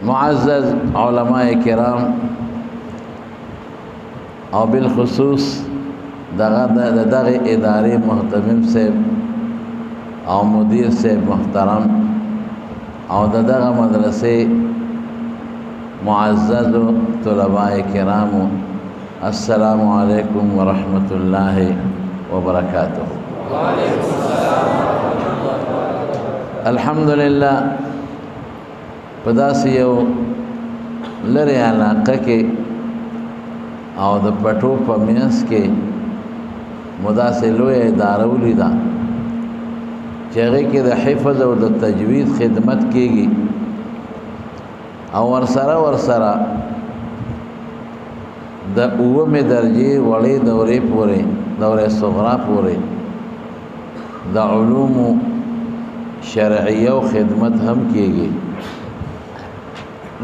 معزز علماء کرام او بالخصوص دغه ادارې محتمم صاحب او مدیر صاحب محترم او دغه مدرسې معزز طلباء کرام، السلام علیکم ورحمت الله وبرکاتہ. الحمدللہ پداسې یو لرې علاقه کې او د پټو په منځ کې مو داسې لویه اداره ولیده چې هغې کې د حفظ او د تجوید خدمت کېږي او ورسره د 9مې درجې وړې دورې پورې، دورې صغرا پورې د علومو شرعیه او خدمت هم کېږي.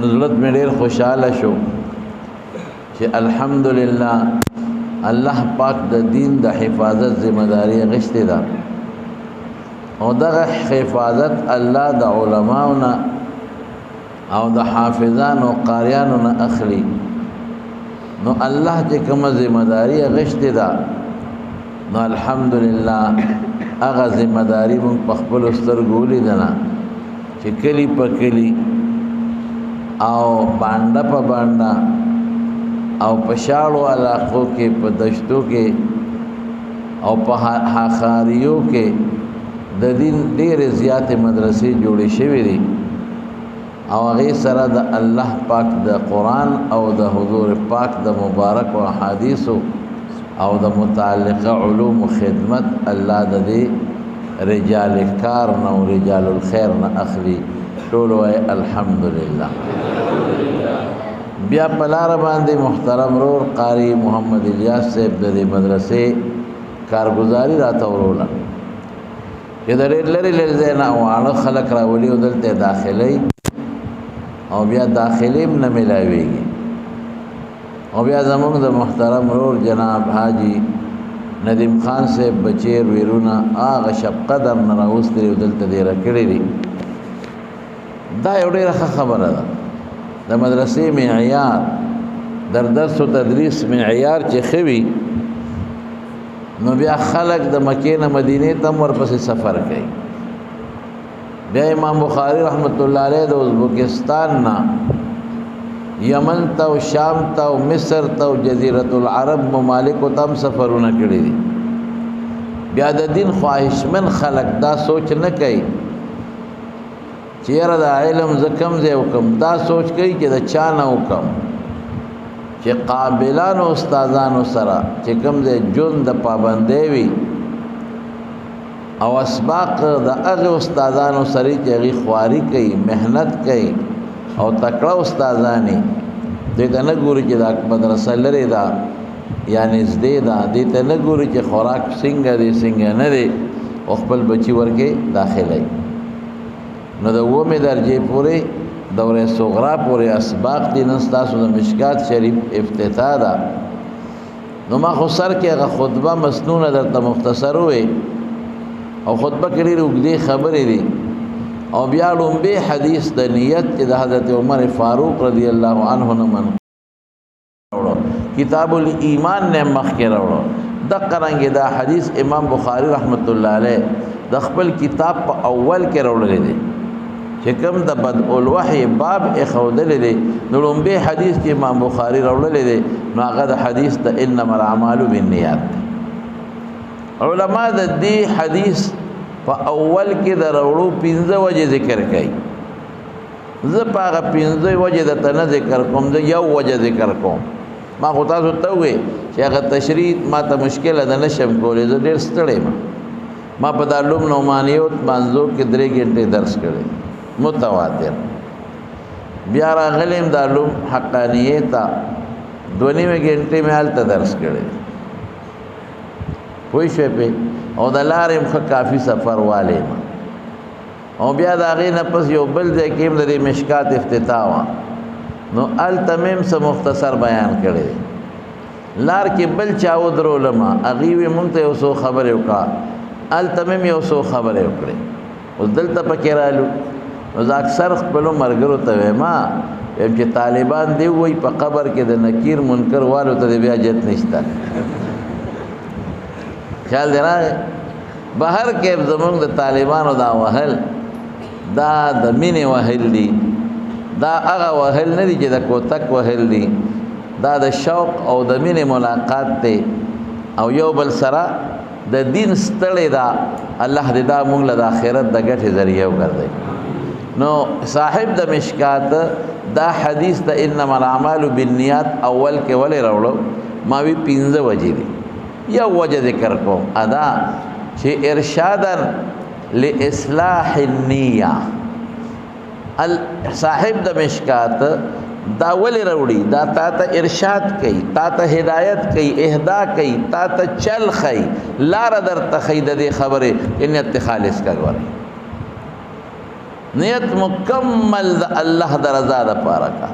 نزلت میں ډیر خوشحاله شو چې الحمدلله الله پاک د دین د حفاظت ذمہ داری غشته ده او دغه حفاظت الله د علماؤنا او د حافظانو قاریانو نه اخلي. نو الله چې کومه ذمہ داری غشته ده نو الحمدلله هغه ذمہ داری مون په خپل سترګو لیدنه چې کلی په کلی او بانډه په بانډه او په شاړو علاقو کې، په دشتو کې او په خاریو کې د دین ډېرې زیاتې مدرسې جوړې شوې دي او هغې سره د الله پاک د قرآن او د حضور پاک د مبارک و احادیثو او د متعلقه علوم و خدمت الله د دې رجال کار نه او رجال الخیر نه اخلي. ټول وای الحمدلله. بیا په لاره باندې محترم رور قاری محمد الیاس صاحب د دې مدرسې کارګزاري راته وروله چې د ډېر لرې ځای نه واړه خلک راولي او دلته داخلي او بیا داخلي هم نه میلاویږي. او بیا زموږ د محترم رور جناب حاجی ندیم خان صاحب بچیر ویرونه هغه شب قدر نه راوستلي او دلته ډېره کړې دي. دا یو ډېره ښه خبره ده. د مدرسې معیار، در درس و تدریس معیار چې ښه وي نو بیا خلک د مکې نه مدینې ته هم ورپسې سفر کوي. بیا امام بخاري رحمت الله علیه د ازبکستان نه یمن ته او شام ته او مصر ته او جزیرة العرب ممالکو ته هم سفرونه کړي دي. بیا د دین خواهشمن خلک دا سوچ نه کوي چې یاره د علم زه کم ځای وکم، دا سوچ کوي چې د چا نه وکم چې قابلانو استادانو سره چې کم ځای ژوند د پابندۍ وي او اسباق د هغې استادانو سره چې هغې خواري کوي، محنت کوي او تکړه استادانې دوی ته نه ګوري چې دا مدرسه لرې ده یا نږدې ده، دې ته نه ګوري چې خوراک څنګه دی څنګه نه دی او خپل بچي ورکې داخلوي. نو د 9مې درجې پورې دورې صغرا پورې اسباق دي. نن ستاسو د مشکات شریف افتتاح ده. نو ما خو سر کې هغه خطبه مسنونه درته مختصر وې او خطبه کې ډېرې اوږدې خبرې دي او بیا لومبې حدیث د نیت چې د حضرت عمر فاروق رضی الله عنه نه منقول کتاب الایمان نه مخکې راوړو. دقه رنګې دا حدیث امام بخاري رحمت الله علیه د خپل کتاب په اول کې راوړلی دی چې کوم د بدء الوحی باب اخودلی دی. نو لومبې حدیث چې امام بخاري راوړلی دی نو هغه د حدیث د انما الاعمال بالنیات. علما د دې حدیث په اول کې د راوړو 15 وجې ذکر کوي. زه په هغه 15 وجې درته نه ذکر کوم، زه یو وجه ذکر کوم. ما خو تاسو ته ووې چې هغه تشریح ما ته مشکله ده، نشم کولی، زه ډېر ستړی یم. ما په دارالعلوم نعمانیوت منظور کې 3 غنټې درس کړی متواتر. بیا راغلیم دارالعلوم حقانیه ته 2.5 غنټې مې هلته درس کړی. پوه شوې پې او د لارې م ښه کافي سفر والی یم او بیا د هغې نه پس یو بل ځای کې هم د دې مشکات افتتاح وه نو هلته مې هم څه مختصر بیان کړی دی. لار کې بل چا ودرولم هغې وې مونږ ته یو څو خبرې وکړه، هلته مې هم یو څو خبرې وکړې. اوس دلته پکې رالو نو زه اکثر خپلو ملګرو ته وایم چې طالبان دی وایي په قبر کې د نکیر منکر والو ته بیا جت نشته. خیال دی راغی بهر کې زمونږ د طالبانو دا وهل دا د مینې وهل دي، دا هغه وهل نه دي چې د کوتک وهل دي، دا د شوق او د مینې ملاقات دی او یو بل سره د دین ستړی دا الله دې دا مونږ له د آخرت د ګټې ذریعه وګرځي. نو صاحب د مشکات دا حدیث د انما الاعمال بالنیات اول کې ولې راوړو ما وی 15 وجې دي. یو وجه ذکر کوم ادا چې ارشادا لاصلاح النیه صاحب د مشکات دا ولې راوړي دا تا ته ارشاد کوي، تا ته هدایت کوي، اهدا کوي، تا ته چل خي لار در تخید دې خبره نیت خالص کړوري، نیت مکمل د الله د رضا د پاره کا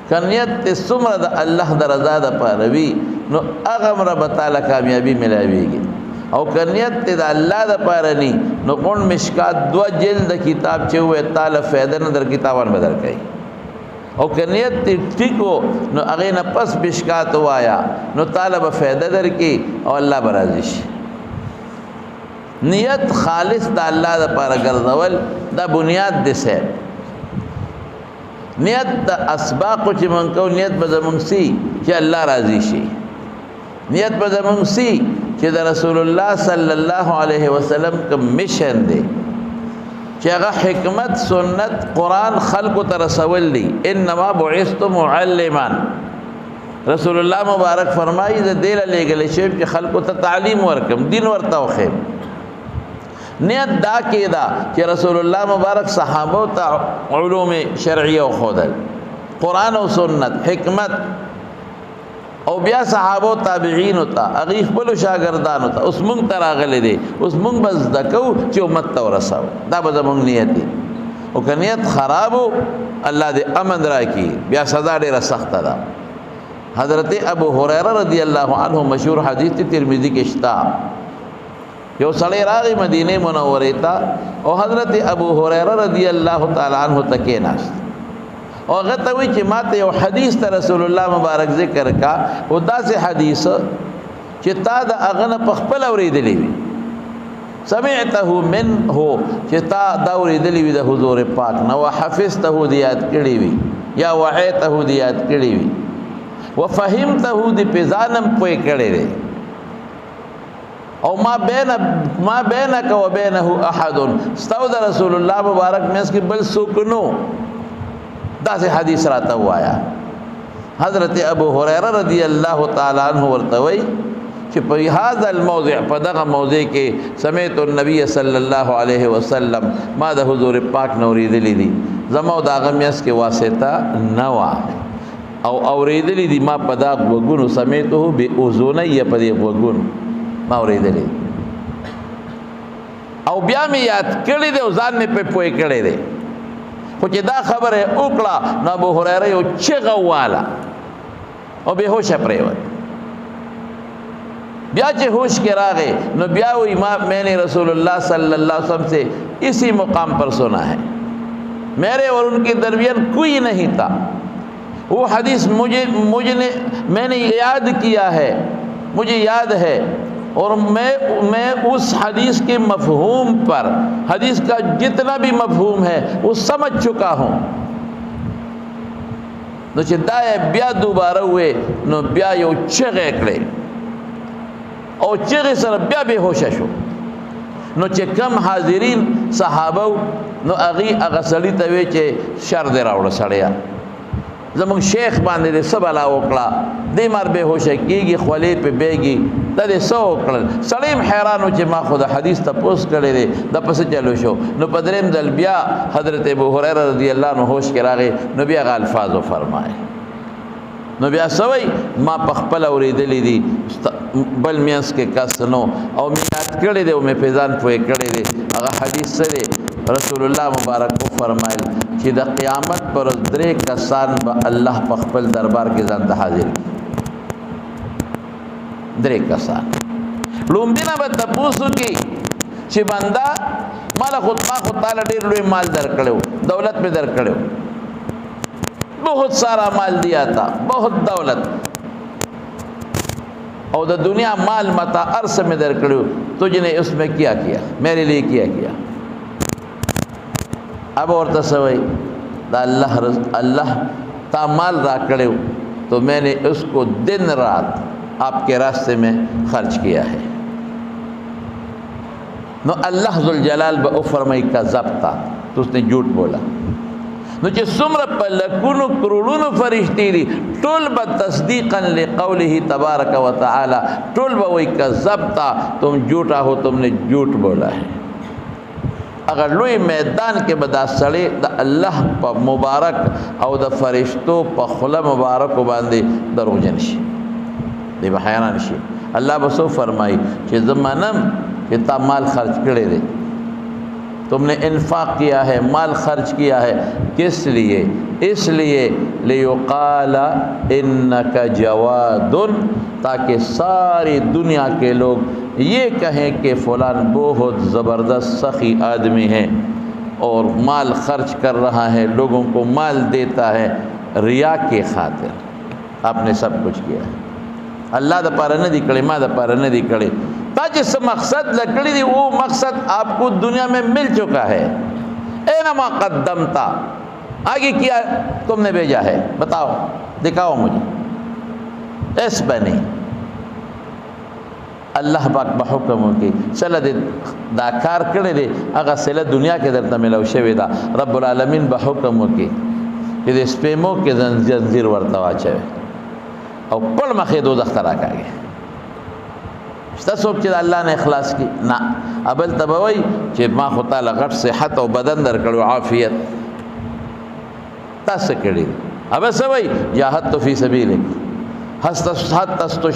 کنیت سمره د الله د رضا د پاره وی نو هغه رب تعالی کامیابی ملاويږي. او کنیت د الله د پاره ني نو کون مشکات 2 جلد کتاب چې وې تعالی فائدہ نه در کتابان بدل کوي. او کنیت ټیکو نو هغه نه پس مشکات وایا نو تعالی به فائدہ در کی او الله برازي شي. نیت خالص د الله د پاره ګرځول دا بنیاد دي سه. نیت د اسباق چې مونږ کو نیت به زمونږ سي چې الله راضي شي، نیت به زمونږ سي چې د رسول الله صلی الله علیه وسلم کوم مشن دی چې هغه حکمت سنت قرآن خلق ته رسول دی. انما بعثت معلما رسول الله مبارک فرمایي د دې لګل شي چې خلق ته تعلیم ورکم دین ورته وخم. نیت دا کېدا چې رسول الله مبارک صحابه ته علوم شرعیه خودل قرآن او سنت حکمت او بیا صحابه تابعین ته هغه خپل شاګردان ته اوس مونږ ته راغلي دي، اوس مونږ بس دکو چې امت ته ورساو. دا به زمونږ نیت دی. او که نیت خرابو الله دې امن راکړي بیا سزا ډېره سخته ده. حضرت ابو هريره رضی الله عنه مشهور حدیث ترمذی کې شته. یو سړی راغی مدینه منوره ته او حضرت ابو هريره رضی الله تعالی عنہ ته کېناست او هغه ته وی چې ماته یو حدیث ته رسول الله مبارک ذکر کا او داسې حدیث چې تا د هغه نه په خپل اورېدلی وي، سمعته منه چې تا دا اورېدلی وي د حضور پاک نه، وحفظته دې یاد کړی وي یا وعیته دې یاد کړی وي، وفهمته دې په ځانم پوه کړی دی، او ما بینک و بینه احد ستو د رسول الله مبارک مینس کې بل څوک نو. داسې حدیث راته وایا. حضرت ابو هريره رضی الله تعالی عنہ ورته وی چې په هاذا الموضع په دغه موضع کې سمعت النبي صلی الله علیه وسلم ما د حضور پاک نوریدلی دي زمو د هغه میاس کې واسطه نه وا او اوریدلی دي ما په دا وګونو سمعته باذنی په دې وګونو ما اوریدلی او بیا می یاد کړی دی او ځان می په پوي کړی دی. خو چې دا خبره وکړه نو ابو هريره یو چغه والا او به هوش پریوت. بیا چې ہوش کے راغے نو بیا وی میں نے رسول اللہ صلی اللہ علیہ وسلم سے اسی مقام پر سنا ہے، میرے اور ان کے درمیان کوئی نہیں تھا. وہ حدیث میں نے یاد کیا ہے، مجھے یاد ہے اور میں اس حدیث کے مفہوم پر حدیث کا جتنا بھی مفہوم ہے وہ سمجھ چکا ہوں. نو چې دا بیا دوباره وې نو بیا یو چغه کړې او چغه سره بیا به هوښ شو. نو چې کم حاضرین صحابه نو هغه سړی ته وی چې شر دې راوړ سړیا زمون شیخ باندې دې سبلا وکړه دې مر به هوښ کېږي خولې په بیګي د دې سو کړل. سړیم حیرانو چې ما خود حدیث ته پوس کړی دی د پس چلو شو. نو پدریم دل بیا حضرت ابو هريره رضی الله عنه هوش کې راغی نو بیا غ الفاظ فرمایي نو بیا سوي ما پخپل اوریدلې دي بل میاس کې کس نو او میات کړی دی او می فیضان پوي کړی دی. هغه حدیث سره رسول الله مبارک کو فرمایل چې د قیامت پر درې کسان به الله پخپل دربار کې ځان ته حاضر درې کسان. لومبینه به تاسو کې چې بندا ما خود تعالی ډېر لوی مال درکړو، دولت میں درکړو، بہت سارا مال دیا تھا، بہت دولت اور دا دنیا مال متا عرص میں درکړو، تجھ نے اس میں کیا کیا، میرے لیے کیا کیا؟ اب اور تصوی دا اللہ تا مال را کړو تو میں نے اس کو دن رات آپ کے راستے میں خرچ کیا ہے. نو اللہ ذوالجلال با فرمائی کا ضبطہ تو اس نے جھوٹ بولا. نو چې څومره په لکونو کروڑونو فرشتي دي ټول به تصدیقا لقوله تبارک و تعالی ټول به وایي کذبتا تم جھوٹا ہو، تم نے جھوٹ بولا ہے. اگر لوی میدان کې به دا سړی د الله په مبارک او د فرشتو په خوله مبارک باندې دروغجن شي، دی به حیران شي. الله به سو فرمایي چې زه منم کہ تا مال خرچ کړی دی، تم نے انفاق کیا ہے، مال خرچ کیا ہے، کس لیے؟ اس لیے لیقال انک جواد، تاکہ ساری دنیا کے لوگ یہ کہیں کہ فلان بہت زبردست سخی آدمی ہے اور مال خرچ کر رہا ہے، لوگوں کو مال دیتا ہے ریا کے خاطر. آپ نے سب کچھ کیا ہے، اللہ دا پارا نہ دی کڑے، ما دا پارا نہ دی کڑے. تا جس مقصد لکڑی دی وہ مقصد آپ کو دنیا میں مل چکا ہے. اینما قدمتا، آگے کیا تم نے بھیجا ہے، بتاؤ دکھاؤ مجھے. اس بنی اللہ پاک بحکم کی صلح دے دا کار کڑے دے اگر صلح دنیا کے در تملو شوی دا رب العالمین بحکم کی کہ دے سپیمو کے زنزیر ورتوا چوے او پڑ مخی دو دخترہ کاگے. شتا سوک چیز اللہ نے اخلاص کی نا ابل تبوی چی ما خطا لغٹ صحت و بدن در کرو عافیت تا سکڑی اب سوئی جاہد تو فی سبیلک ہست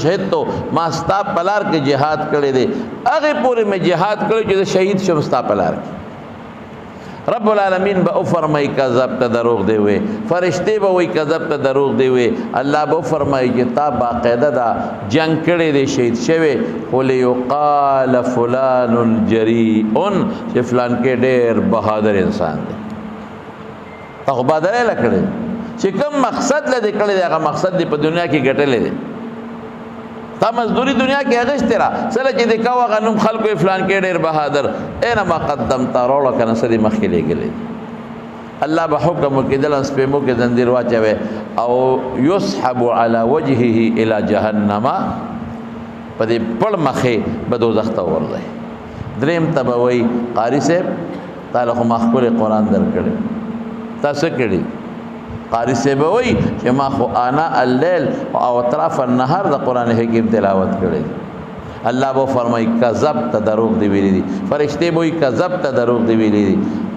شہید تو ما ستا پلار کے جہاد کرے دے اگے پورے میں جہاد کرے چیز شہید شم ستا پلار کی. رب العالمین با فرمائی کذب تا دروغ دے ہوئے، فرشتے با وہی کذب تا دروغ دے ہوئے. اللہ با فرمائی کہ تا باقاعدہ دا جنگ کڑے دے شہید شوے وَلِيُقَالَ فُلَانٌ جَرِيءٌ کہ فلان کے دیر بہادر انسان دے. تا خو بہادر ہے لکڑے کہ کم مقصد لے کڑے دے اگا مقصد دے پا دنیا کی گٹے لے دے تا مزدوری دنیا کی اغش تیرا سلا چی دکاو اگا نم خلقو فلان کے دیر بہادر اینما قدمتا روڑا کنا صدی مخی لے گلے. اللہ بحکم کی دلن سپیمو کے زندیر واچوے او یسحب علی وجہی الى جہنم پدی پڑ مخی بدو زختہ ورزے. دریم تبوی قاری سے تالخو مخکول قرآن در کڑے تا سکڑی قاری سے بوئی کہ ما خو آنا اللیل و اطراف النہر دا قرآن حکیم تلاوت کرے. اللہ وہ فرمائی کذب تا دروغ دی ویلی دی، فرشتے بوئی کذب تا دروغ دی ویلی دی.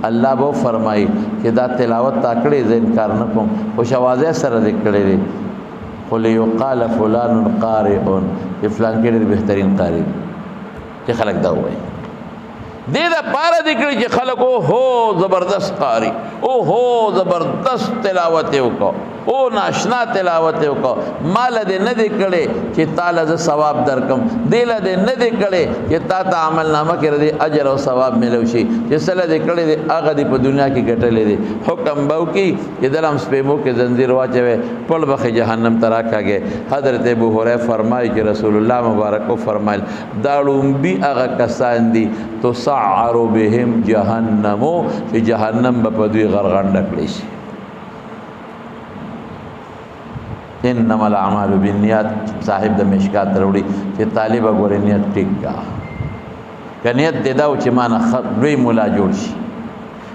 اللہ وہ فرمائی کہ دا تلاوت تا کڑے دے انکار نکم خوش آوازے سر دے کڑے دے قُلِيُقَالَ فُلَانٌ قَارِئٌ کہ فلان کے دے بہترین قاری کہ خلق دا ہوئے دے دا پارا دکڑی چی خلق او ہو زبردست قاری، او ہو زبردست تلاوتیو کو، او ناشنا تلاوتیو کو. مال دے ندے کڑے چی تالا ز ثواب درکم، دیل دے ندے کڑے چی تا تا عمل نامہ کر دے اجر و ثواب ملوشی، چی سلا دے کڑے دے آغا دی پا دنیا کی گٹلے دے. حکم باو کی یہ دلم سپیمو کے زنزیر واچوے پل بخ جہنم تراکا گئے. حضرت ابو حریرہ فرمائی کہ رسول اللہ مبارک کو فرمائل دارون بھی آغا کسان دی تو سعرو بهم جہنمو کہ جہنم بپدوی غرغان ڈکلیش. انما الاعمال بالنیات صاحب دا مشکات روڑی کہ طالب اگوری نیت ٹک گا کہ نیت دے داو چی مانا لوی مولا جوڑ شی،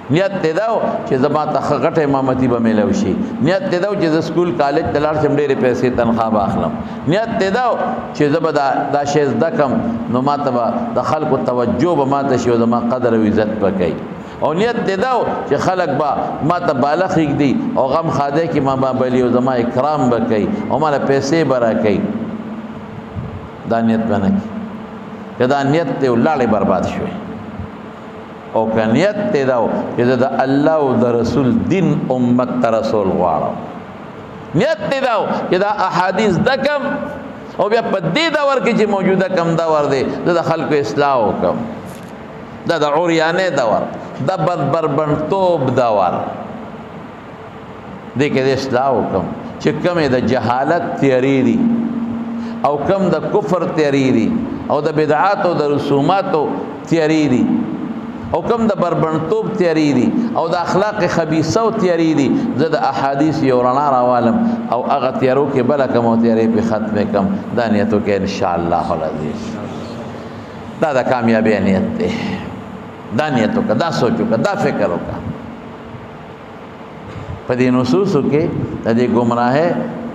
نیت دے داو چی زمان تا غٹ امامتی با میلو شی، نیت دے داو چی سکول کالج تلار چم دیر پیسے تنخواہ باخلم، نیت دے داو چی زبا دا شیز دکم نو ما تبا دا خلق و توجہ با ما تشی و زمان قدر و عزت پکی. اور نیت دے داو کہ خلق با ما تا بالا خیق دی اور غم خادے کی ما با بلی و زمان اکرام بکی اور مالا پیسے برا کی. دا نیت بنا کی کہ دا نیت تے لاڑے برباد شوئے. اور کہ نیت تے داو کہ دا اللہ و دا رسول دین امت تا رسول غوارا. نیت تے داو کہ دا احادیث دا کم اور بیا پا دی داور کی چی موجودہ کم داور دے دا خلق اصلاح ہو کم. دا د عریانې دور د بربنډتوب دور دې کې د اصلاح وکم چې کمې د جهالت تیاری دي او کم د کفر تیاری دي او د بدعات او د رسوماتو تیاری دي او کم د بربنډتوب تیاری دي او د اخلاق خبیثه او تیاری دي زه د احادیث یو رڼا راوالم او هغه تیارو کې بله کوم تیاری په ختمه کم دا نیتو کې ان شاء الله العزیز دا د کامیابی نیت دی دا نیتو کا دا سوچو کا دا فکر وکا په دې نصوصو کې د دې گمراهه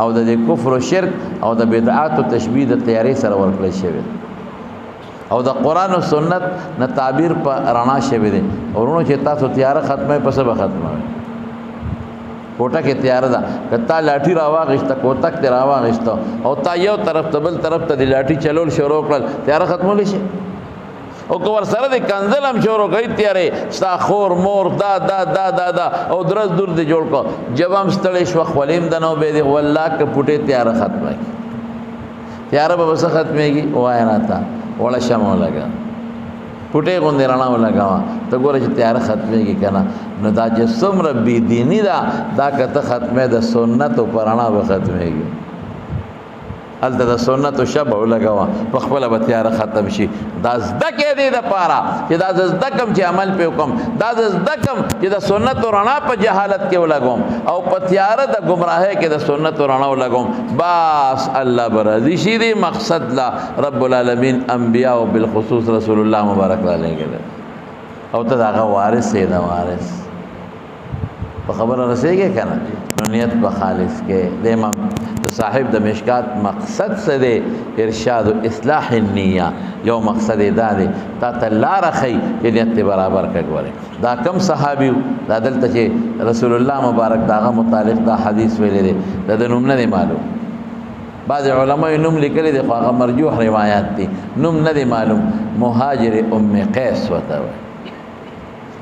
او د دې کفر او شرک او د بدعات او تشبیه د تیاری سره ورکړل شوی او د قران او سنت نه تعبیر په رڼا شوی دی ورونو چې تاسو تیار ختمه په سبا ختمه کوټه کې تیار ده کته لاټھی راواغشته کوټک ته راواغشته او تا یو طرف ته بل طرف ته د لاټھی چلول شروع کړل تیار ختمول شي او کو ور سره د کنزلم شروع کوي تیارې ستا خور مور دا دا دا دا دا او درز دور دی جوړ کو جب هم ستړي شو خولیم د نو به دی والله ک پټه تیار ختمه تیار به وسه ختمېږي وای نه تا ولا شمو لگا پټه غوندې رڼا ولګاوه ته ګوره چې تیار ختمېږي کنه نو دا چې څومره بې دیني ده دا کته ختمه د سنت او پرانا به ختمېږي هلته د سنت او شب ولګاوه په خپل به تیار ختم شي دا زده کې دی د پاره چې دا زده کم چې عمل په وکم دا زده کم چې د سنت او رڼا په جهالت کې ولګوم او په تیار د گمراهۍ کې د سنت او رڼا ولګوم بس الله برازي شي دی مقصد لا رب العالمین انبیاء او بالخصوص رسول الله مبارک علیه او ته دا وارث دی دا وارث په خبره رسېږي کنه نو نیت به خالص کې د امام صاحب د مشکات مقصد څه دی ارشاد و اصلاح النیه یو مقصد دا دی تا ته لار خی چې نیت برابر کړي دا کم صحابي دا دلته چې رسول الله مبارک داغه متعلق دا حدیث ویلې دی د نوم نه معلوم بعض علماء نوم لیکلي دي خو هغه مرجوح روایت دي نوم نه معلوم مهاجر ام قیس وته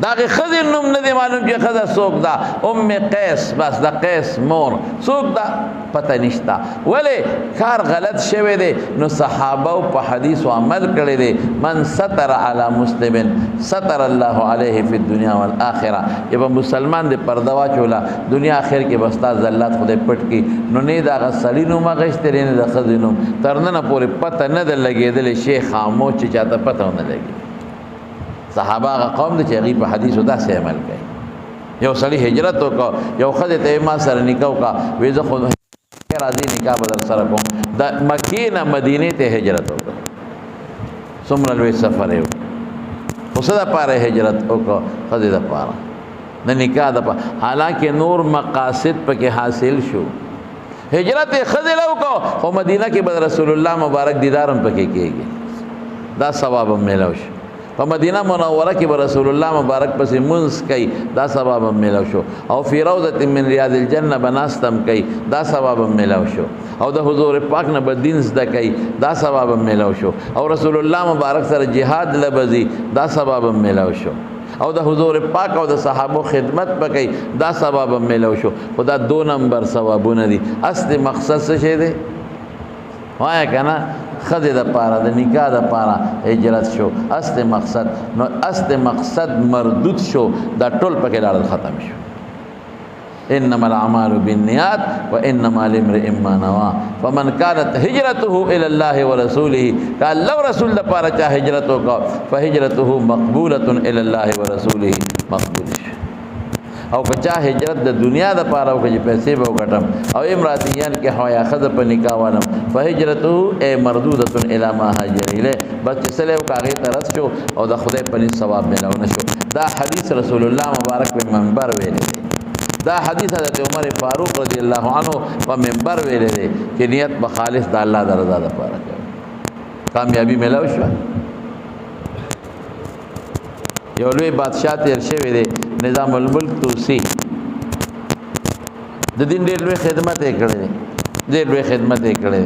دا خزر نوم نه دی معلوم چې خزر څوک دا ام قیس بس دا قیس مور څوک دا پته نشتا ولی کار غلط شوی دی نو صحابه په حدیث او عمل کړی دی من ستر علی مسلم ستر الله علیه فی الدنیا والآخرة یبه مسلمان دی پرده واچولا دنیا آخر کې بستا ذلات خدای پټ کی نو نه دا غسلی نو مغشتر نه د خزر نوم ترنه پورې پته نه د لګیدل شیخ خاموش چې چاته پته نه لګی صحابه قوم د چغی په حدیثو داسې عمل کوي یو سړی هجرت وکړ یو خدای ته ما سره نکاح وکړ وې زه خو راځي نکاح بدل سره کوم د مکې نه مدینه ته هجرت وکړ څومره لوی سفر یو اوس دا پاره هجرت وکړ خدای د پاره د نکاح د پاره حالانکه نور مقاصد پکې حاصل شو هجرت خدای له وکړ خو مدینه کې بد رسول الله مبارک دیدارم پکې کېږي دا ثواب ملو شو په مدینه منوره کې به رسول الله مبارک پسې منځ کوي دا ثواب هم میلاو شو او فی روضة من ریاض الجنه به ناستم کوي دا ثواب هم میلاو شو او د حضور پاک نه به دین زده کوي دا ثواب هم میلاو شو او رسول الله مبارک سره جهاد لبزي دا ثواب هم میلاو شو او د حضور پاک او د صحابو خدمت پکې دا ثواب هم میلاو شو خدا 2 نمبر ثوابونه دي اصل مقصد څه شه دي وای کنه خدای د پاره د نکاح د پاره هجرت شو اصل مقصد نو اصل مقصد مردود شو دا ټول پکې لاړ ختم شو انما الاعمال بالنیات وانما لامرئ ما نوى فمن كانت هجرته الى الله ورسوله قال لو رسول د پاره چا هجرت وکړه فهجرته مقبوله الى الله ورسوله مقبول او کچا هجرت د دنیا د پاره او چې پیسې به وګټم او امراتیان کې حیا خذ په نکاح ونم فهجرته ای مردوده الی ما هاجر الیه بس سره او کاغه ترس شو او د خدای په ثواب ملو نشو دا حدیث رسول الله مبارک په منبر ویل دا حدیث حضرت عمر فاروق رضی الله عنه په منبر ویل دي چې نیت به خالص د الله د رضا لپاره کوي کامیابی ملو شو یو لوی بادشاہ تیر شوی دی نظام الملک توسی د دین ډېر لوی خدمت یې کړې ډېر لوی خدمت یې کړې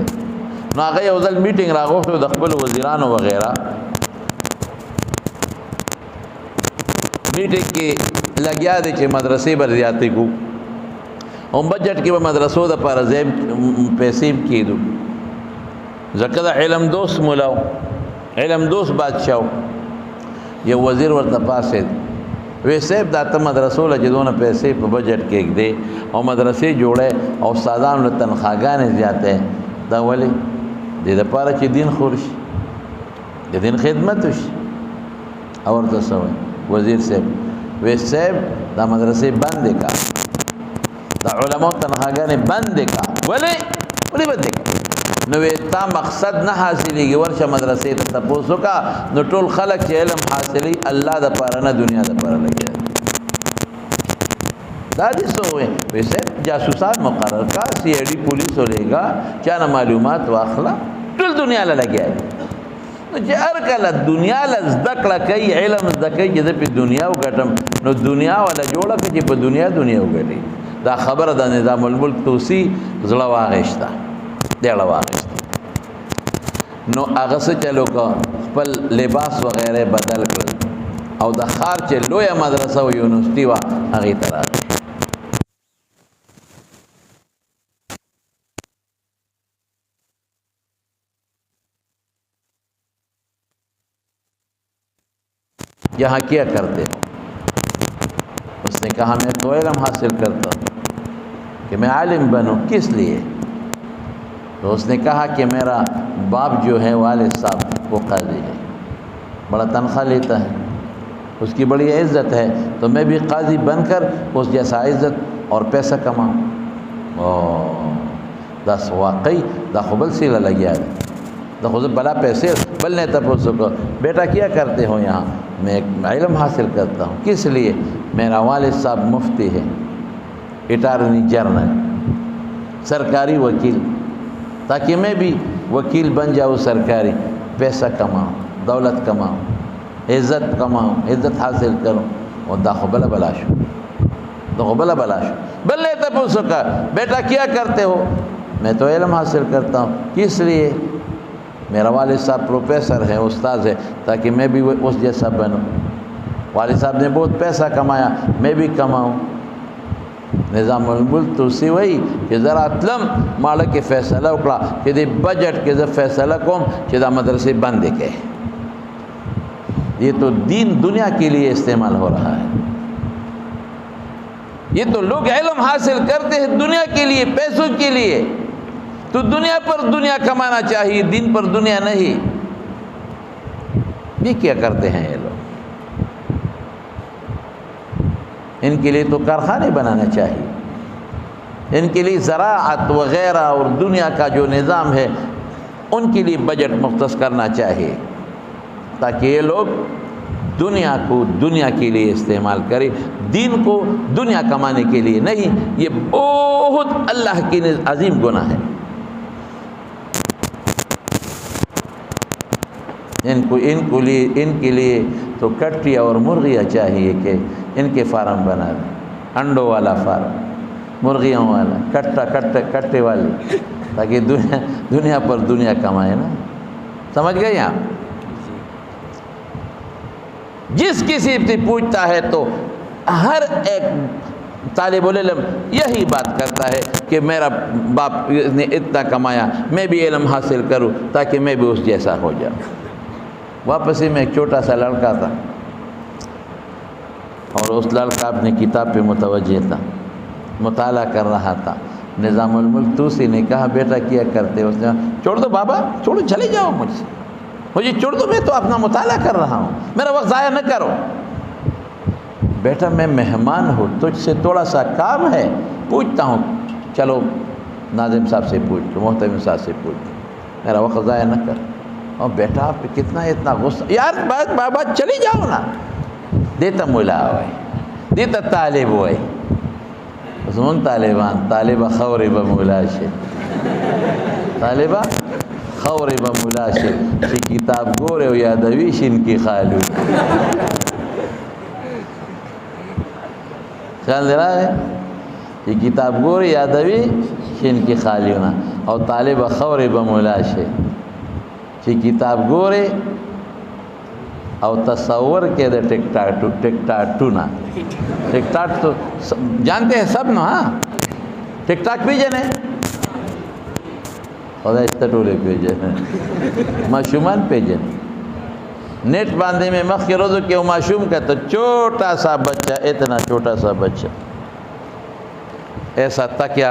نو هغه یو ځل میټینګ راغوښتو د خپل وزیرانو وغیرہ میټینګ کې لګیا دی چې مدرسې بر زیاتې کو هم بجټ کې به مدرسو د پاره زیب پیسې کېدو ځکه د علم دوست مولاو علم دوست بادشاہ ये वज़ीर वर पास है वैसे दाता मदरसों लजदों पैसे पर बजट के दे और मदरसे जोड़े और सादान तनख्वाहगाने ज़्यादा हैं दावले दे पारा ची दिन खुश ये दिन खिदमत और तो सब वज़ीर साहब वे साहब दा मदरसे बंद का दा उलमा तनख्वाहगाने बंद का बोले बंद का नवेता मकसद न हासिली वर्षा मदरसे तपोसो का न टोल खलक के इल्म हासिली अल्लाह द पारा न दुनिया द पारा लगे दादी सो हुए वैसे जासूसात मुकर्रर का सीआईडी पुलिस हो लेगा क्या न मालूमात वाखला टोल दुनिया ला लगे तो जर कल दुनिया ला ज़दकड़ा कई इल्म ज़दकई जैसे पे दुनिया उगटम न दुनिया वाला जोड़ा कि पे दुनिया उगटी दा खबर दा निज़ामुल मुल्क तोसी ज़लवा गश्ता नो आगे से चलो का पल लिबास वगैरह बदल कर और दखार चे लोया मदरसा यूनिवर्सिटी वा आगे तरह यहाँ क्या करते हो? उसने कहा मैं तो इल्म हासिल करता हूँ कि मैं आलिम बनूँ। किस लिए? तो उसने कहा कि मेरा बाप जो है वालिद साहब वो काजी है, बड़ा तनख्वाह लेता है, उसकी बड़ी इज़्ज़त है, तो मैं भी काजी बनकर उस जैसा इज़्ज़त और पैसा कमाऊँ। दस वाकई दखबल से लग गया खुद बला पैसे बलने तब उसको बेटा क्या करते हो यहाँ? मैं एक इल्म हासिल करता हूँ। किस लिए? मेरा वालिद साहब मुफ्ती है, अटॉर्नी जनरल, सरकारी वकील, ताकि मैं भी वकील बन जाऊँ, सरकारी पैसा कमाऊँ, दौलत कमाऊँ, इज़्ज़त कमाऊँ, इज़्ज़त हासिल करूँ। और दाखबला बलाशो बल्ले तब उसका बेटा क्या करते हो? मैं तो इल्म हासिल करता हूँ। किस लिए? मेरा वालिद साहब प्रोफेसर है, उस्ताद है, ताकि मैं भी उस जैसा बनूँ। वालिद साहब ने बहुत पैसा कमाया, मैं भी कमाऊँ। निज़ामुल मुल्क तो उसी वही कि ज़रा अतलम मालिक के फ़ैसला उकड़ा कि दे बजट के जब फ़ैसला कौम कि दा मदरसे बंद के। ये तो दीन दुनिया के लिए इस्तेमाल हो रहा है। ये तो लोग इल्म हासिल करते हैं दुनिया के लिए, पैसों के लिए। तो दुनिया पर दुनिया कमाना चाहिए, दिन पर दुनिया नहीं। ये क्या करते हैं ये लोग? इनके लिए तो कारखाने बनाना चाहिए, इनके लिए ज़राअत वग़ैरह और दुनिया का जो निज़ाम है उनके लिए बजट मुख्तस करना चाहिए, ताकि ये लोग दुनिया को दुनिया के लिए इस्तेमाल करें, दीन को दुनिया कमाने के लिए नहीं। ये बहुत अल्लाह की अजीम गुनाह है। इनके लिए तो कट्टिया और मुर्गियाँ चाहिए कि इनके फार्म बना दें, अंडों वाला फार्म, मुर्गियों वाला, कट्टे वाली, ताकि दुनिया पर दुनिया कमाए ना। समझ गए आप? जिस किसी से पूछता है तो हर एक तालिबुल इल्म यही बात करता है कि मेरा बाप ने इतना कमाया, मैं भी इल्म हासिल करूं ताकि मैं भी उस जैसा हो जाऊं। वापस ही में एक छोटा सा लड़का था और उस लड़का अपनी किताब पे मुतवज्जे था, मुताला कर रहा था। निज़ामुल मुल्क तूसी ने कहा बेटा क्या करते हो? उसने छोड़ दो बाबा, छोड़ो, चले जाओ, मुझे छोड़ दो, मैं तो अपना मुताला कर रहा हूँ, मेरा वक्त ज़ाया न करो। बेटा मैं मेहमान हूँ, तुझसे थोड़ा सा काम है, पूछता हूँ, चलो नाज़िम साहब से पूछ लो, मोहतमिम साहब से पूछ लो, मेरा वक्त ज़ाया न कर। और बेटा आप कितना इतना गुस्सा, यार बाबा चली जाओ ना। देता मुला हुआ, देता तालिब हुआ, उसमें तालिबान तालिबा खौर बमुलाशे, तालिबा खौर बमुलाशे की किताब गोरे यादवीश इनकी खालू। ख्याल दे रहा है? ये किताब गोरे यादवीश इनकी खाली होना और तालिबा खौर बमुलाशे की किताब गोरे और तस्वर के दे टिकटाक ना, टिकटाक तो जानते हैं सब ना। हाँ, टिकटाक भी जने और टोले पे जने, माशुमान पे जने, नेट बांधे में मख के रोज़ के मासूम का तो छोटा सा बच्चा, इतना छोटा सा बच्चा ऐसा तकिया,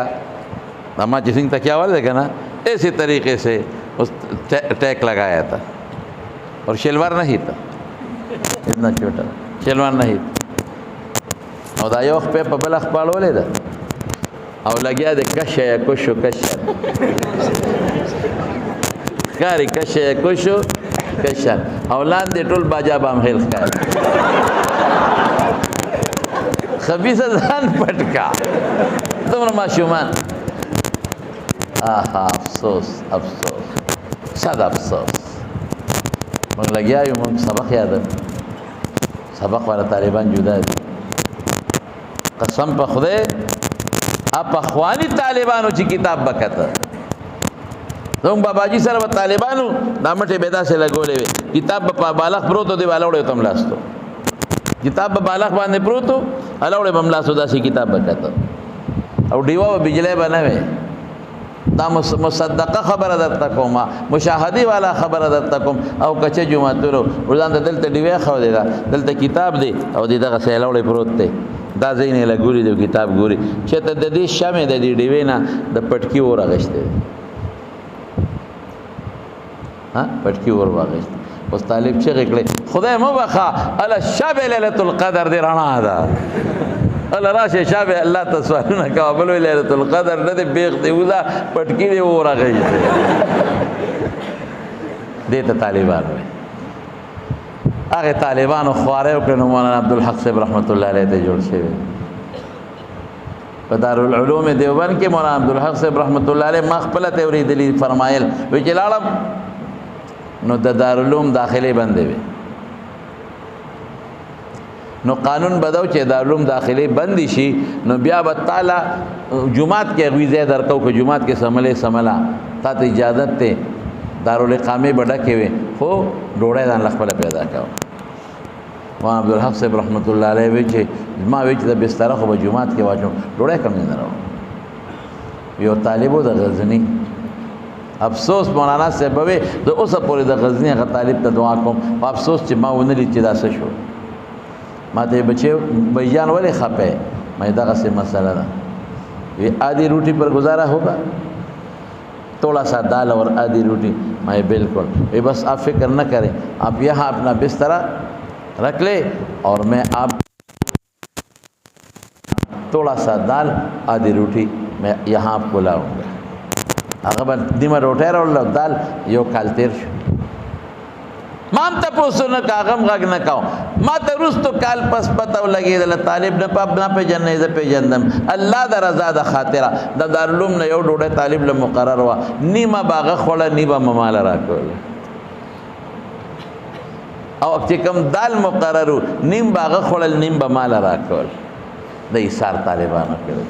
अम्मा जिसिंग तकिया वाले देखा ना, इसी तरीके से उस टैग लगाया था और शलवार नहीं था, इतना छोटा शलवार नहीं था। और दायो पे पबल अखबार वाले था और लगिया दे कशा या कुशो कशा कारी कशा या कुशो कशा औलाद दे टोल बाजा बाम हेल्थ का खबीसा जान पटका तुम माशूमान। आहा अफसोस अफसोस सद अफसोस। मग लगिया यूँ मग सबक याद है, सबक वाला तालिबान जुदा है। कसम पर खुदे आप अखवानी तालिबानों की किताब बकता तुम बाबाजी सर व तालिबानों दामटे बेदा से लगोले किताब बालक प्रो तो दे अलाउडे तुम लास्तो किताब बालक बांधे प्रो तो अलाउडे बमला सुदा सी किताब बकता और डीवा व बिजले बनावे दा मुसद्दक़ा खबर अदत्तकुमा मुशाहदी वाला खबर अदत्तकुम और कच्चे जुमा तुरो उदान दिल ते डीवे खो देगा दिल ते किताब दे और दीदा का से अलाउडे प्रोते दा ज़ैने लगूरी दो किताब गोरी चेत ददी शामे ददी डिवेना द पटकी और आगश्ते हाँ पटकी और आगश्ते उस तालिब चेक ले खुदा मुबखा अल शब लैलतुल क़दर दे राना आदा अल राशे शब अल्लाह तस्वालुना का बोलो लैलतुल क़दर न दे बेग दे उदा पटकी दे और आगश्ते देता तालिबान में आगे तालिबान और ख्वारे के मौलाना अब्दुल हक साहब रहमतुल्लाह अलैह जोड़ से दारुल उलूम देवबंद के मौलाना अब्दुल हक साहब रहमतुल्लाह अलैह मखबलत और दिली फरमायल विचलाड़म नो दारुल उलूम दाखिले बंदे वे नो कानून बदव चे दारुल उलूम दाखिले बंदिशी नो बिया बताला जुमात के वीज़े दरकौ को जुमात के समले समला तात इजाज़त ते दारुल इक़ामे बड़ा के वे हो डोड़े दान लखपला पैदा का वहाँ अब्दुल हक साहब रहमतुल्लाह अलैह वेचे माँ वेच द बिस्तर को जुमात के वाचो डोड़े कम नहीं रहो यो तालिबो द गज़नी अफसोस मौलाना से बवे तो उस पूरे द गज़नी का तालिब द दुआ को अफसोस च माँ उन्हें लिचिदा से शो माते बच्चे बयान वाले खापे मैदा का से मसला ना ये आधी रोटी पर गुजारा होगा थोड़ा सा दाल और आधी रोटी मैं बिल्कुल ये बस आप फिक्र न करें आप यहाँ अपना बिस्तरा रख ले और मैं आप थोड़ा सा दाल आधी रोटी मैं यहाँ आपको लाऊंगा अगर दिमा रोटे रोल दाल यो कालतेर माम तपोसो न कागम गाग न काओ मा तरुस तो काल पस पता लगे दल तालिब न पाप ना पे जन्ने ज पे जन्नम अल्लाह द रजा द खातिरा द दारुलुम न यो डोडे तालिब ल मुकर्रर वा नीमा बागा खोला नीबा ममाल राकोल और चिकम दाल मुकर्रर नीम बागा खोला नीम बमाल राकोल द इसार तालिबान के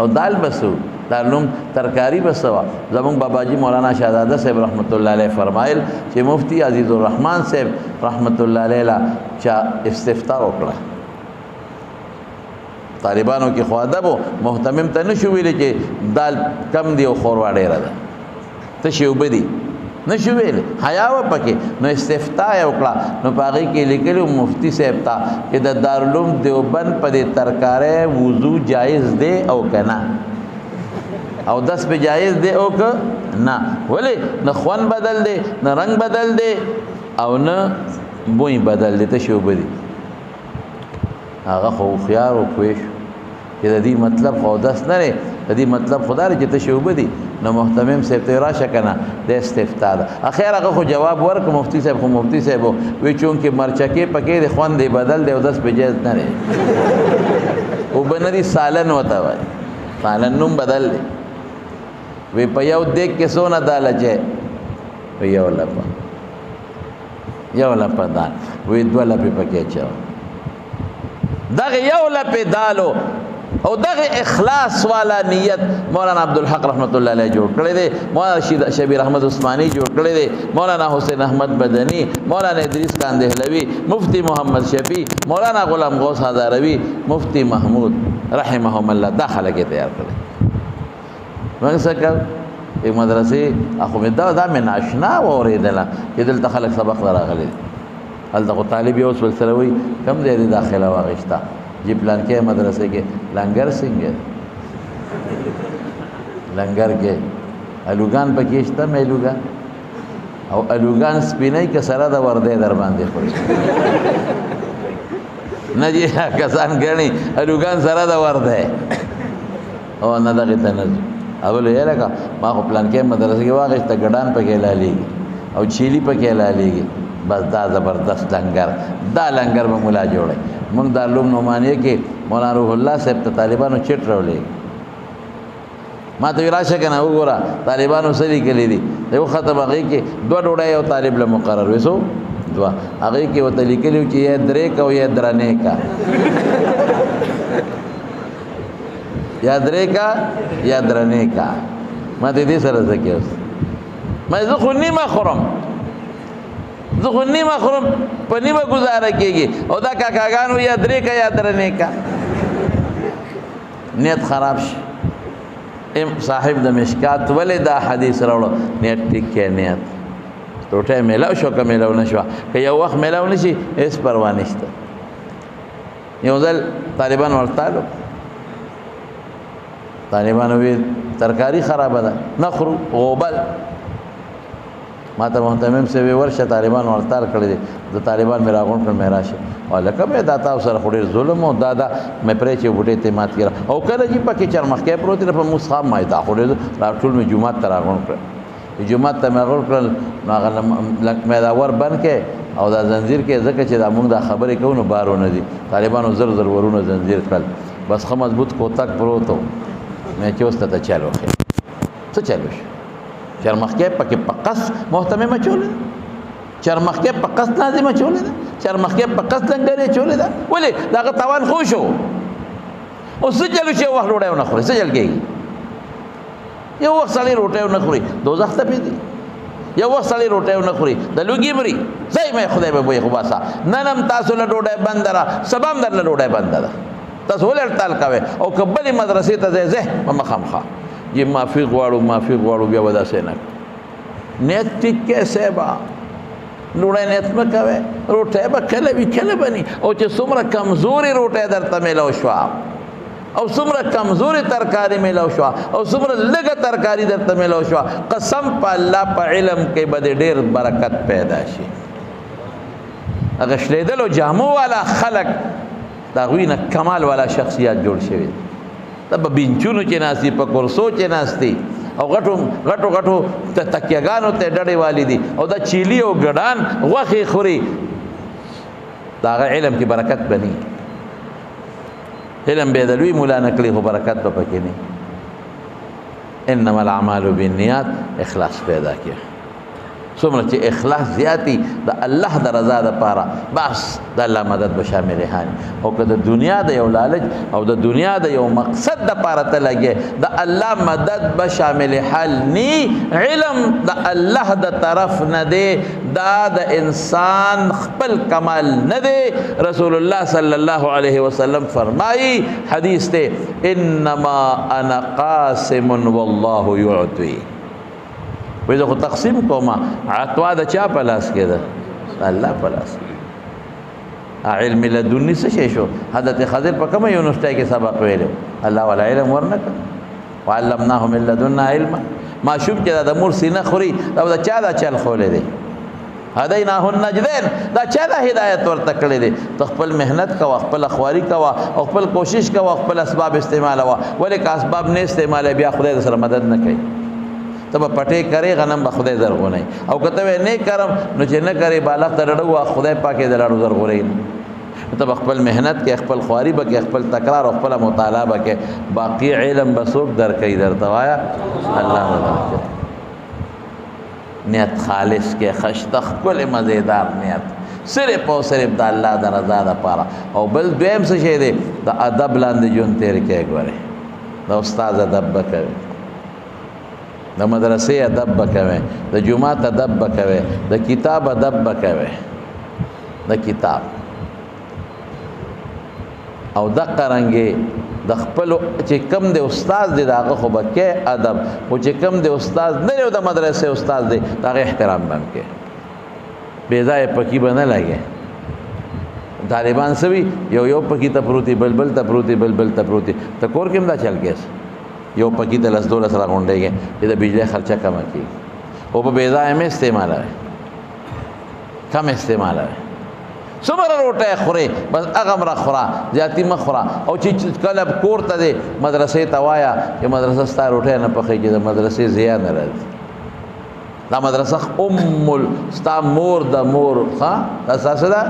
और दाल बसु दारुलुम तरकारी बसवा जबंग बाबाजी मौलाना शहजादा साहब रहमतुल्लाह अलैह फरमाइल कि मुफ्ती अजीज़ुर रहमान साहब रहमतुल्लाह अलैह चा इस्तिफ्ता ओकड़ा तालिबानों की ख्वादब मोहतमिम तनशुविले के दाल कम दियो खोरवाड़े रहा तशुबदी नशुवेल हयाव पके न इस्तिफ्ता ओकड़ा न पागी के लिखे मुफ्ती साहब था कि दारुलुम देवबंद पदे तरकारे वुजू जायज़ दे और कहना और 10 पे जायज़ दे ओ क ना बोले न ख़्वन बदल दे न रंग बदल दे और न बोई बदल दे तो शोबदी आगा खुयार और खुश कि दी मतलब खौदस न रे दी मतलब खुदा रे जिते शोबदी न मोहतमिम से तेरा शकना दे इस्तिफ्ता आखिर आगा को जवाब वर्क मुफ्ती साहब को मुफ्ती साहब वे चूँकि मरचके पके दे ख़्वन दे बदल दे 10 पे जायज़ न रे वो बनदी सालन होता भाई सालन नुम बदल दे वे पयाव देख के सोना दाल अचे भैया लपा दाल वे द्वाला पे पके चाओ दग यौला पे दालो और दग इखलास वाला नियत मौलाना अब्दुल हक रहमतुल्लाह अलैह जोड़ करे दे मौलाना शबीर अहमद उस्मानी जोड़ करे दे मौलाना हुसैन अहमद बदनी मौलाना इदरीस खान देहलवी मुफ्ती मोहम्मद शफी मौलाना गुलाम गौस हज़ारवी मुफ्ती महमूद रहमहुल्लाह दाखिला के तैयार करे मगर सर یک مدرسې اخو مې دا مې ناشنا واورېدله چې دلته خلک سبق ته راغلي هلته خو طالب یو اوس ورسره وایي کوم ځای دې داخله واخېسته چې پلانکې مدرسې کې لنګر څنګه لنګر کې الوګان پکې شته مې الوګان او الوګان سپینای که سره د وردی در باندې خوري نه جی کسان ګڼي الوګان سره د وردی او نه دغې ته نه ځو اول یې لکه ما خو پلانکې مدرسې کې واخېسته ګډان پکې لالېږي او چیلي پکې لالېږي بس دا زبردست لنګر دا لنګر به ملا جوړی موږ دارالعلوم نعمانیه کې مولانا روح الله صاحب ته طالبانو چټ راولېږي ما ته راشه که نه وګوره طالبانو څه لیکلي دي یو ختم هغې کې دوه ډوډۍ یو طالب له مقرر وي څو دوه هغې کې ورته لیکلي وو چې یا درې کا او یا درنې کا یا درې کا یا درنې کا ما ته دې سره څه کې اوس ما زه خو نیمه خورم زه خو نیمه خورم په نیمه ګزاره کېږي او دا کاکاګان وي یا درې کا یا درنې کا نیت خراب شي صاحب د مشکات ولې دا حدیث راوړو نیت ټیک کې نیت ټوټه میلاو شو که میلاو نه شوه که یو وخت میلاو نه شي هېڅ پروا نشته یو ځل طالبان ورتالو طالبانو وی ترکاري خرابه ده نه خورو غوبل ما ته محتمم سے وی ورشه طالبان ورتال کړی دي د طالبان مې راغونډ کړ مې راشه او لکه مې دا تاسو سره خو ډېر ظلم او دا مې پرې چې بوټې ته مات کړه او کله چې پکې چرمخکې پروت دی په مصحف مې دا خو ډېر ټول مې جمعات ته راغونډ کړ جمعات ته مې راغونډ کړل نو هغه مې دا ور بند کې او دا زنجیر کې ځکه چې دا موږ دا خبرې کوو نو بارونه دي طالبانو زر زر ورونه زنجیر کړل بس ښه مضبوط کوتک پروت و مې چې اوس ته چل وکړې څه چل وشو چرمخکې پکې پقص محتممه چولې ده چرمخکې پقص لازمه چولې ده چرمخکې پقص لنګرې چولې ده ولې د هغه تاوان خو شو اوس څه چل چې یو وخت ډوډۍ ونه خوري څه چل کېږي یو وخت سړی روټۍ ونه خوري دوزخ ته پرېږدي یو وخت سړی روټۍ ونه خوري د لوګي مري ځای مې خدای به بوی خو باسه نن هم تاسو له ډوډۍ بنده را سبا هم درله ډوډۍ بنده ده تاسو ولې هړتال کوئ او که بلې مدرسې ته ځئ ځئ په مخامخا یہ معافی غواړو بیا به داسې نه نیت ټیک کې صاحبه ډوډۍ نیت مه کوئ روټۍ به کله وي کله به ني او چې څومره کمزورې روټۍ درته میلاو شوه او څومره کمزورې ترکاري میلاو شوه او څومره لږه ترکاري درته میلاو شوه قسم په الله په علم کې به دې ډېر برکت پیدا شي هغه شلېدلو جامو والا خلک د هغوی نه کمال والا شخصیت جوړ شوي دا به بینچونو چې ناستي په کرسو چې ناستي او غټو تکیهګانو ته ډډې والي دي او دا چیلي او ګډان غوښې خوري د هغه علم کې برکت به نه علم به د لوی مولا نکړي خو برکت به پکې نه انما الاعمال بالنیات اخلاص پیدا کړي څومره چې اخلاص زیاتی د الله د رضا دپاره بس د الله مدد به شامل هاني او که د دنیا د یو لالچ او د دنیا د یو مقصد دپاره ته لګې د الله مدد به شامل حال نی علم د الله د طرف نه دی دا د انسان خپل کمال نه دی رسول الله صلی الله علیه وسلم فرمایي حدیث دی انما انا قاسم والله یعطي وی زه خو تقسیم کومه عطوا د چا په لاس کې ده الله په لاس علم لدني څه شی شو حضرت خضر په کومه یونیورسټۍ کې سبق ویلو الله والا علم ورنکړ وعلمناه من لدنا علما ماشوم چې د مور سینه خوري دا د چا دا چل خولی دی هدیناه النجدین دا چا دا هدایت ورته کړی دی ته خپل محنت کوه خپل خواري کوه او خپل کوشش کوه خپل اسباب استعمالوه ولې که اسباب نه استعمالوې بیا خدای در سره مدد نه کوي ته به پټې کرې غنم به خدای زرغونی او که ته نه کرم نو چې نه کرې بالښت ته ډډه ووهه خدای پاک یې د لاړو زرغونی ته به خپل محنت کې خپل خواري به کې خپل تکرار او خپله مطالعه به کې باقي علم به څوک درکوي درته وایه الله به درکوي نیت خالص کې خشته ښکلې مزېدار نیت صرف او صرف د الله د رضا دپاره او بل دویم څه شی دی د ادب لاندې ژوند تېر کې ګورې د استاد ادب به کوي د مدرسې ادب به کوي د جومات ادب به کوي د کتاب ادب به کوي د کتاب او دقه رنګې د د خپل چې کم دی استاد دی داغه خو به کې ادب او چې کم دی استاد نه دی د مدرسې استاد دی داغه احترام به هم کې بې ځایه پکې به نه لګې طالبان سوي یو پکې ته پروتي بلبل ته پروتي بلبل ته پروتي ته کور کې هم دا چل کېس یو پکې ته 10-12 سره غونډېږي چې د بجلی خرچه کمه کړي او په بې ځایه مې استعمالوي کم استعمالوي څومره روټۍ خورې بس هغه مره خوره زیاتې مه خوره او چې کله کور ته دی مدرسې ته وایه چې مدرسه ستا روټۍ نه پخوي چې د مدرسې زیان نه راځي دا مدرسه ستا مور د مور ښه دا ستاسو ده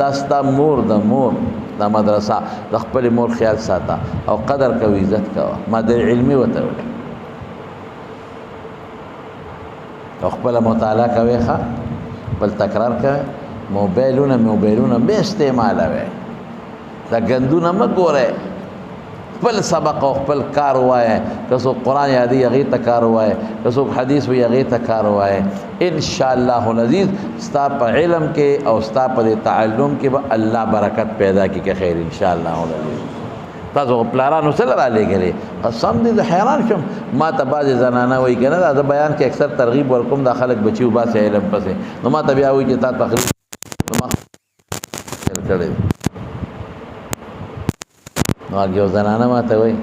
دا ستا مور د مور دا مدرسه د خپل مور خیال ساته او قدر کوي عزت کوه ماده علمي ورته وایي او خپله مطالعه کوي ښه بل تکرار کوي موبایلونه به استعمالوي دا ګندونه مه ګورئ خپل سبق او خپل کار ووایه که څوک قرآن یادوي هغې ته کار ووایه که څوک حدیث وایي هغې ته کار ووایه انشاءالله العزیز ستا په علم کې او ستا په دې تعلم کې به الله برکت پیدا کړي که خیر انشاءالله العزیز تاسو پلارانو سره رالیږلې قسم دې زه حیران شم ما ته بعضې زنانه وایي که نه دا زه بیان کې اکثر ترغیب ورکوم دا خلک بچي وباسي علم پسې نو ما ته بیا وایي چې تا تقریب کړی نو یو زنانه ما ته وایي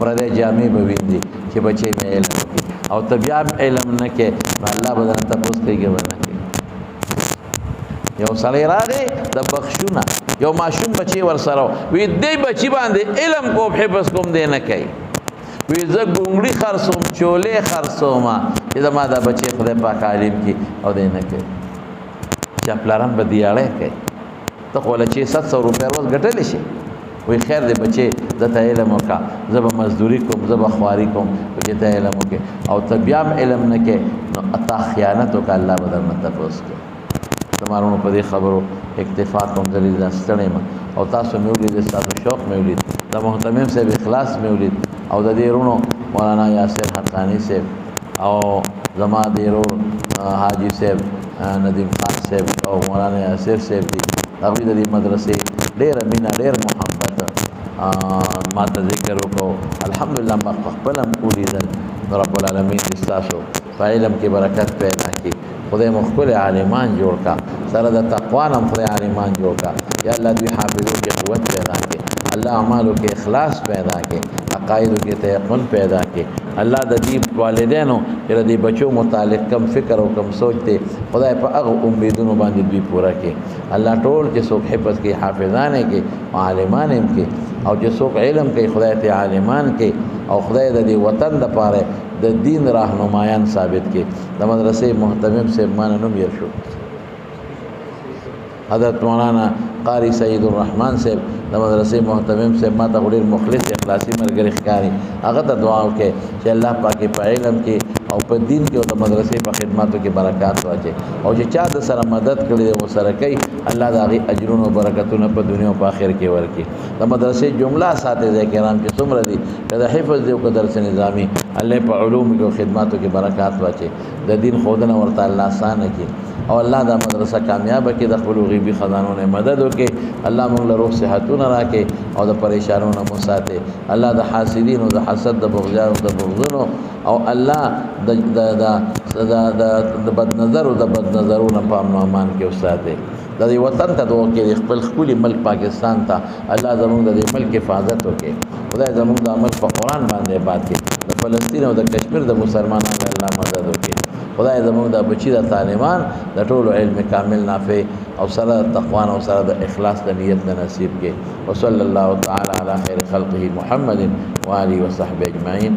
پردی جامې به ویندي چې بچی مې علم وکړي او ته بیا علم نه کې نو الله به درنه تپوس کوي که به نه کوي یو سړی راغی د بخشونه یو ماشوم بچی ورسره وي دې بچي باندې علم کوم حفظ کوم دی نه کوي وي زه ګونګړي خرڅوم چولې خرڅوم چې زما دا بچی خدای پاک عالم کړي او دی نه کوي چې پلاران به دیاړی کوي ته خو له 600 روپۍ روز ګټلی شي وی خیر دی بچې زه ته علم وکړه زه به مزدوري کوم زه به خواري کوم چې ته علم وکړې او ته بیا هم علم نه کې نو تا خیانت وکړه الله به درنه تپوس کوي تمارونو په دې خبرو اکتفا کوم زه دا ستړی یم او تاسو مې ولید ستاسو شوق مې ولید د محتمم صاحب اخلاص مې ولید او د دې رونو مولانا یاسر حقانی صاحب او زما د ورور حاجي صاحب ندیم خان صاحب او مولانا یاسر صاحب دي هغوی د دې مدرسې ډېره مینه ډېر محبت ما ته ذکر وکړو الحمدلله ما خپله هم ولیدل رب العالمین دې ستاسو په علم کې برکت پیدا کړي خدای مو ښکلي عالمان جوړ کړه سره د تقوا نه هم خدای عالمان جوړ کړه یا الله دوی حافظو کې قوت پیدا کړي الله اعمالو کې اخلاص پیدا کړي عقایدو کې تیقن پیدا کړي الله د دې والدینو چې د دې بچو متعلق کم فکر او کم سوچ دی خدای په هغه امیدونو باندې دوی پوره کړي الله ټول چې څوک حفظ کوي حافظان یې کوي عالمان یې کوي او چې څوک علم کوي خدای ته عالمان کوي او خدای د دې وطن دپاره د دین راهنمایان ثابت کړي د مدرسې محتمم صاحب مانه نوم یې شو حضرت مولانا قاری سید الرحمن صاحب د مدرسې محتمم صاحب ما ته ډېر مخلص اخلاصي ملګری ښکاري هغه ته دعا وکړئ چې الله پاک په علم کې او په دین کې او د مدرسې په خدماتو کې برکات واچي او چې چا د سره مدد کړي دی ورسره کوي الله د هغې اجرونه او برکتونه په دنیا او په آخر کې ورکړي د مدرسې جمله اساتذه کرام چې څومره دي که د حفظ دی او که درس نظامي الله په علومو کې او خدماتو کې برکات واچي د دین ښودنه ورته الله اسانه کړي او الله دا مدرسه کامیابه کې د خپل غیبي خزانو نه مدد وکړي الله موږ له روح صحتونه راکړي او د پریشانونو نه مو ساتي الله د حاسدینو د حسد د بغضیانو د بغضونو او الله د بد نظرو د بد نظرونو په امن او امان کې وساتي د دې وطن ته دعا کوي خپل ښکلي ملک پاکستان ته الله زموږ د دې ملک حفاظت وکړي خدای زموږ د عمل په قرآن باندې آباد کړي د فلسطین او د کشمیر د مسلمانانو الله مدد وکړي خدای زموږ د بچي د طالبان د ټولو علم کامل نافع او سره د تقوا او سره د اخلاص د نیت نصیب کړي وصلی الله تعالی علی خیر خلقه محمد و آله و صحبه اجمعین